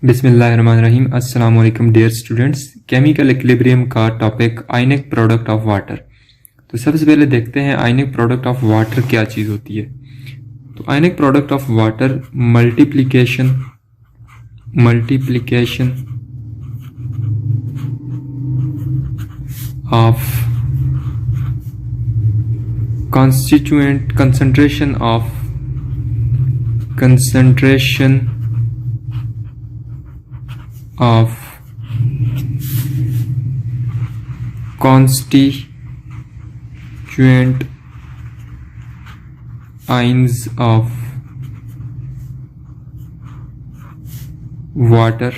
बिस्मिल्लाहिर्रहमानिर्रहीम। अस्सलाम वालेकुम डियर स्टूडेंट्स। केमिकल इक्विलिब्रियम का topic ionic product of water. तो सबसे पहले देखते हैं आयनिक प्रोडक्ट ऑफ वाटर क्या चीज़ होती है। तो ionic product of water multiplication of constituent concentration of constituent ions of water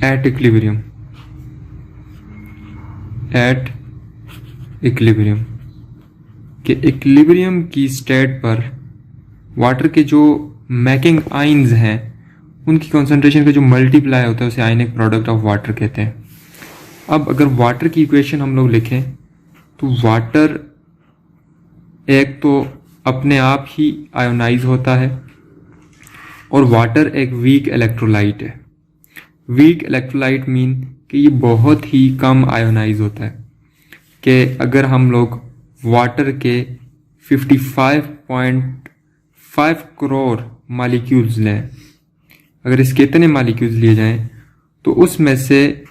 at equilibrium के इक्विलिब्रियम की स्टेट पर वाटर के जो मेकिंग आइंस हैं उनकी कंसंट्रेशन का जो मल्टीप्लाई होता है उसे आयनिक प्रोडक्ट ऑफ वाटर कहते हैं। अब अगर वाटर की इक्वेशन हम लोग लिखें तो वाटर एक तो अपने आप ही आयोनाइज होता है और वाटर एक वीक इलेक्ट्रोलाइट है। वीक इलेक्ट्रोलाइट मीन कि ये बहुत ही कम आयोनाइज होता है कि अगर हम लोग वाटर के 55.5 करोड़ मालिक्यूल्स लें, अगर इसके इतने मालिक्यूल्स लिए जाएं तो उसमें से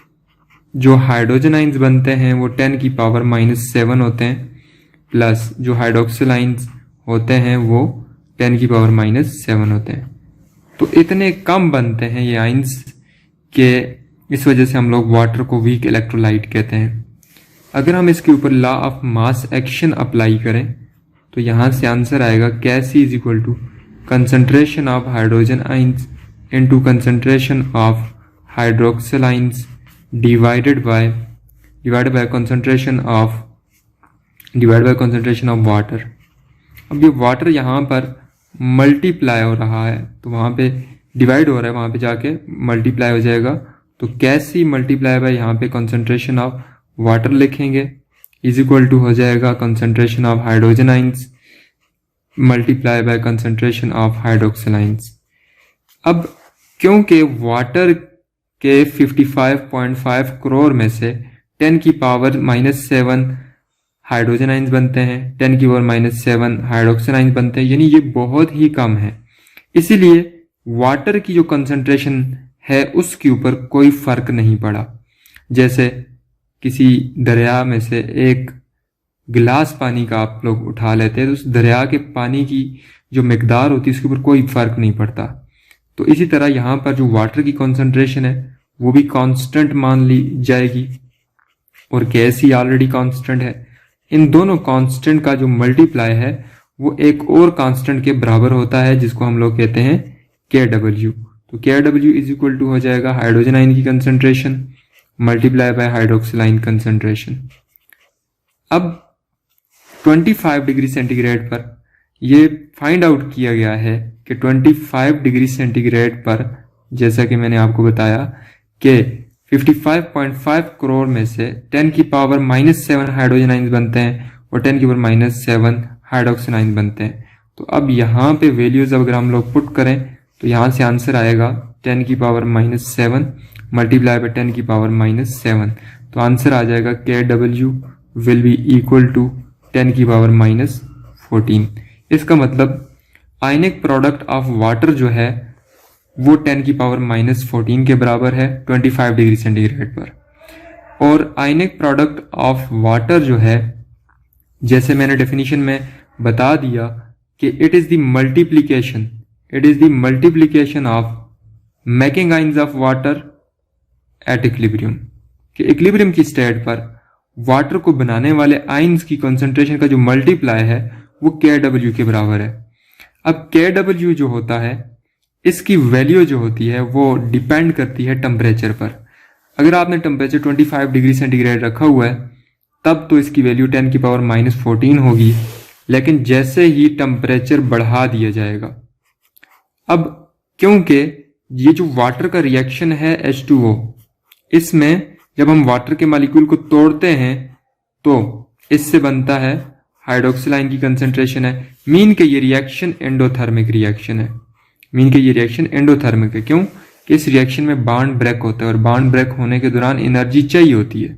जो हाइड्रोजन आइंस बनते हैं वो 10 की पावर -7 होते हैं, प्लस जो हाइड्रोक्सिल आइंस होते हैं वो 10 की पावर -7 होते हैं। तो इतने कम बनते हैं ये आइंस के इस वजह से हम लोग वाटर को वीक इलेक्ट्रोलाइट कहते हैं। अगर हम इसके ऊपर law of mass action apply करें तो यहाँ से आंसर आएगा KC is equal to concentration of hydrogen ions into concentration of hydroxyl ions divided by concentration of water. अब ये वाटर यहाँ पर मल्टीप्लाई हो रहा है तो वहाँ पे डिवाइड हो रहा है, वहाँ पे जाके मल्टीप्लाई हो जाएगा। तो कैसी मल्टीप्लाई बाय यहाँ पे कंसंट्रेशन ऑफ वाटर लिखेंगे इज इक्वल टू हो जाएगा concentration of hydrogen ions multiply by concentration of hydroxyl ions. अब क्योंकि वाटर के 55.5 करोड़ में से 10 की पावर -7 हाइड्रोजन आइंस बनते हैं, 10 की पावर -7 हाइड्रोक्सिल आइंस बनते हैं, यानी ये बहुत ही कम है। इसीलिए वाटर की जो कंसंट्रेशन है उसके ऊपर कोई फर्क नहीं पड़ा। जैसे किसी दरिया में से एक गिलास पानी का आप लोग उठा लेते हैं तो उस दरिया के पानी की जो मिकदार होती है उसके ऊपर कोई फर्क नहीं पड़ता। तो इसी तरह यहाँ पर जो वाटर की कंसंट्रेशन है वो भी कांस्टेंट मान ली जाएगी और गैस ही ऑलरेडी कांस्टेंट है। इन दोनों कांस्टेंट का जो मल्टीप्लाई है वो एक और कांस्टेंट के बराबर होता है जिसको हम लोग कहते हैं KW। तो KW इज इक्वल टू हो जाएगा हाइड्रोजन आयन की concentration multiply by hydroxyl ion concentration. अब 25 डिग्री सेंटीग्रेड पर यह फाइंड आउट किया गया है कि 25 डिग्री सेंटीग्रेड पर जैसा कि मैंने आपको बताया कि 55.5 करोड़ में से 10 की पावर -7 हाइड्रोजन आइंस बनते हैं और 10 की पावर -7 हाइड्रोक्सिल आइंस बनते हैं। तो अब यहाँ पे वैल्यूज अगर हम लोग पुट करें तो यहाँ से आंसर आएगा 10 की पावर -7 मल्टीप्लाई बाय 10 की पावर -7। तो आंसर आ जाएगा KW will be equal to 10 की पावर -14। इसका मतलब आयनिक प्रोडक्ट ऑफ वाटर जो है वो 10 की पावर -14 के बराबर है 25 डिग्री सेंटीग्रेड पर। और आयनिक प्रोडक्ट ऑफ वाटर जो है जैसे मैंने डेफिनेशन में बता दिया कि it is the multiplication of making ions of water at equilibrium कि इक्विलिब्रियम की स्टेट पर वाटर को बनाने वाले आइंस की कंसंट्रेशन का जो मल्टीप्लाई है वो KW के बराबर है। अब KW जो होता है इसकी वैल्यू जो होती है वो डिपेंड करती है टेम्परेचर पर। अगर आपने टेम्परेचर 25 डिग्री सेंटीग्रेड रखा हुआ है तब तो इसकी वैल्यू 10 की पावर -14 होगी, लेकिन जैसे ही टेम्परेचर बढ़ा दिया जाएगा, अब क्योंकि ये जो वाटर का रिएक्शन है H2O, इसमें जब हम वाटर के मॉलिक्यूल को तोड़ते हैं तो इससे बनता है हाइड्रोक्सिल आयन की कंसंट्रेशन है, मीन के ये रिएक्शन एंडोथर्मिक रिएक्शन है। मीन के ये रिएक्शन एंडोथर्मिक है। क्यों? कि इस रिएक्शन में बॉन्ड ब्रेक होता है और बॉन्ड ब्रेक होने के दौरान एनर्जी चाहिए होती है,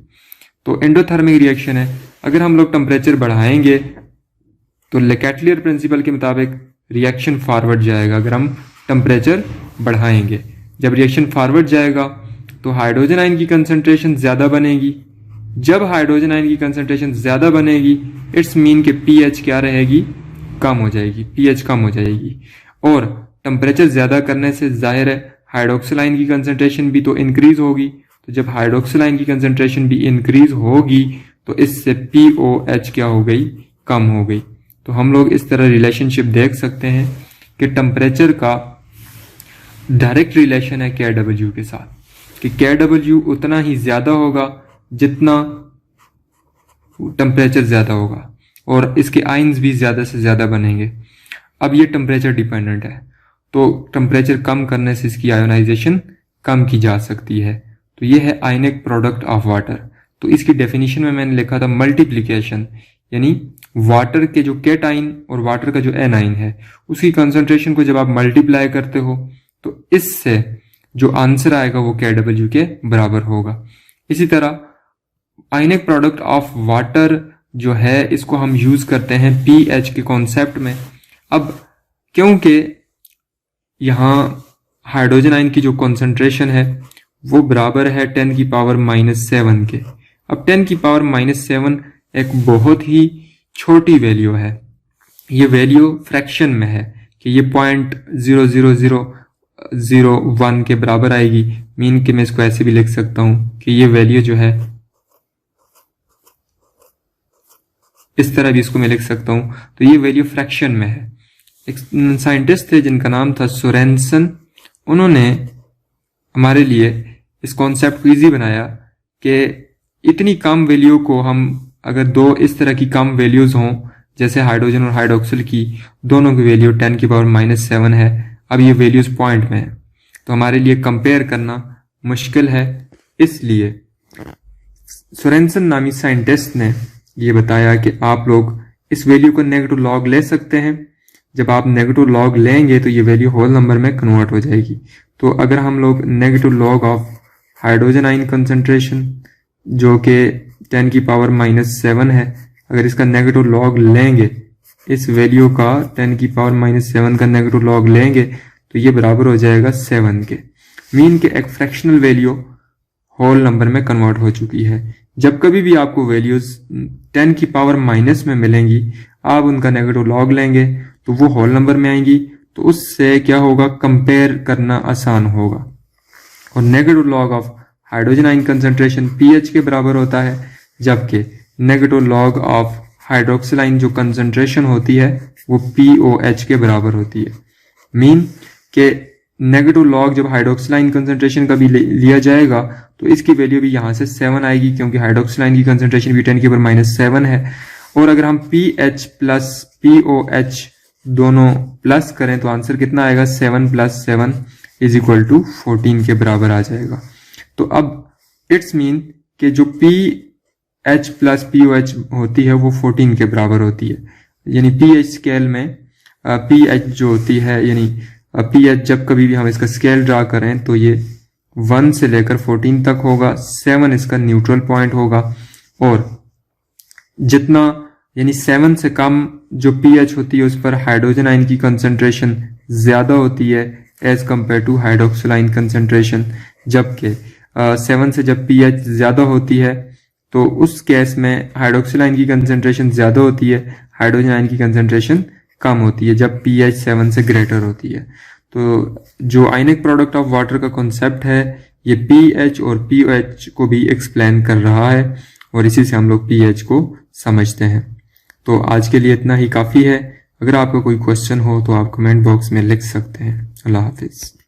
तो एंडोथर्मिक रिएक्शन है। अगर हम लोग टेम्परेचर बढ़ाएंगे तो लेकेटलियर प्रिंसिपल के मुताबिक रिएक्शन फॉरवर्ड जाएगा। अगर हम टेम्परेचर बढ़ाएंगे, जब रिएक्शन फॉरवर्ड जाएगा तो हाइड्रोजन आयन की कंसंट्रेशन ज़्यादा बनेगी। जब हाइड्रोजन आयन की कंसंट्रेशन ज़्यादा बनेगी, इट्स मीन के पीएच क्या रहेगी? कम हो जाएगी, पीएच कम हो जाएगी। और टेम्परेचर ज़्यादा करने से जाहिर है हाइड्रोक्सिल आयन की कंसंट्रेशन भी तो इंक्रीज होगी। तो जब हाइड्रोक्सिल आयन की कंसंट्रेशन भी इंक्रीज होगी तो इससे पीओएच क्या हो गई? कम हो गई। तो हम लोग इस तरह रिलेशनशिप देख सकते हैं कि टेम्परेचर का डायरेक्ट रिलेशन है KW के साथ, कि KW उतना ही ज़्यादा होगा जितना टेम्परेचर ज़्यादा होगा और इसके आयन्स भी ज़्यादा से ज़्यादा बनेंगे। अब ये टेम्परेचर डिपेंडेंट है, तो टेम्परेचर कम करने से इसकी आयोनाइजेशन कम की जा सकती है। तो ये है आयनिक प्रोडक्ट ऑफ वाटर। तो इसकी डेफिनेशन में मैंने लिखा था मल्टीप्लिकेशन, यानी वाटर के जो केटाइन और वाटर का जो एनाइन है उसकी कंसंट्रेशन को जब आप मल्टीप्लाई करते हो तो इससे जो आंसर आएगा वो KW के बराबर होगा। इसी तरह आयनिक प्रोडक्ट ऑफ वाटर जो है इसको हम यूज करते हैं pH के कॉन्सेप्ट में। अब क्योंकि यहाँ हाइड्रोजन आयन की जो कॉन्सेंट्रेशन है वो बराबर है 10 की पावर -7 के। अब 10 की पावर -7 एक बहुत ही छोटी वैल्यू है। ये वैल्यू फ्रैक्शन में है कि ये 0.00001 के बराबर आएगी। मीन कि मैं इसको ऐसे भी लिख सकता हूं कि ये वैल्यू जो है इस तरह भी इसको मैं लिख सकता हूं। तो ये वैल्यू फ्रैक्शन में है। एक साइंटिस्ट थे जिनका नाम था सोरेनसन। उन्होंने हमारे लिए इस कॉन्सेप्ट को ईजी बनाया कि इतनी कम वैल्यू को हम अगर दो इस तरह की कम वैल्यूज हों, जैसे हाइड्रोजन और हाइड्रोक्सिल की दोनों की वैल्यू 10 की पावर -7 है, अब ये वैल्यूज पॉइंट में है, तो हमारे लिए कंपेयर करना मुश्किल है। इसलिए सोरेनसन नामी साइंटिस्ट ने ये बताया कि आप लोग इस वैल्यू को नेगेटिव लॉग ले सकते हैं। जब आप नेगेटिव लॉग लेंगे तो ये वैल्यू होल नंबर में कन्वर्ट हो जाएगी। तो अगर हम लोग negative log of hydrogen ion concentration जो कि 10 की पावर -7 है, अगर इसका नेगेटिव लॉग लेंगे, इस वैल्यू का 10 की पावर -7 का नेगेटिव लॉग लेंगे तो ये बराबर हो जाएगा 7 के। मीन के एक फ्रैक्शनल वैल्यू होल नंबर में कन्वर्ट हो चुकी है। जब कभी भी आपको वैल्यूज 10 की पावर माइनस में मिलेंगी, आप उनका नेगेटिव लॉग लेंगे तो वो होल नंबर में आएंगी। तो उससे क्या होगा? कंपेयर करना आसान होगा। और negative log of hydrogen ion concentration pH के बराबर होता है, जबकि negative log of hydroxyl ion जो कंसंट्रेशन होती है वो POH के बराबर होती है। मीन के नेगेटिव लॉग जब हाइड्रोक्सिल आयन कंसंट्रेशन का भी लिया जाएगा तो इसकी वैल्यू भी यहाँ से 7 आएगी, क्योंकि हाइड्रोक्सिल आयन की कंसंट्रेशन भी 10 की पावर -7 है। और अगर हम pH प्लस POH दोनों प्लस करें तो आंसर कितना आएगा? 7 + 7 = 14 के बराबर आ जाएगा। तो अब इट्स मीन कि जो pH प्लस POH होती है वो 14 के बराबर होती है। यानी pH स्केल में pH जो होती है, यानी pH जब कभी भी हम इसका स्केल ड्रा करें तो ये 1 से लेकर 14 तक होगा। 7 इसका न्यूट्रल पॉइंट होगा और जितना यानी 7 से कम जो pH होती है उस पर हाइड्रोजन आयन की कंसंट्रेशन ज्यादा होती है as compare to hydroxyl ion concentration. जबकि 7 से जब pH ज्यादा होती है तो उस केस में हाइड्रोक्सिल आयन की कंसंट्रेशन ज्यादा होती है, हाइड्रोजन आयन की कंसंट्रेशन कम होती है जब pH 7 से ग्रेटर होती है। तो जो आयनिक प्रोडक्ट ऑफ वाटर का कॉन्सेप्ट है ये pH और POH को भी एक्सप्लेन कर रहा है और इसी से हम लोग pH को समझते हैं। तो आज के लिए इतना ही काफ़ी है। अगर आपका कोई क्वेश्चन हो तो आप कमेंट बॉक्स में लिख सकते हैं। अल्लाह हाफिज़।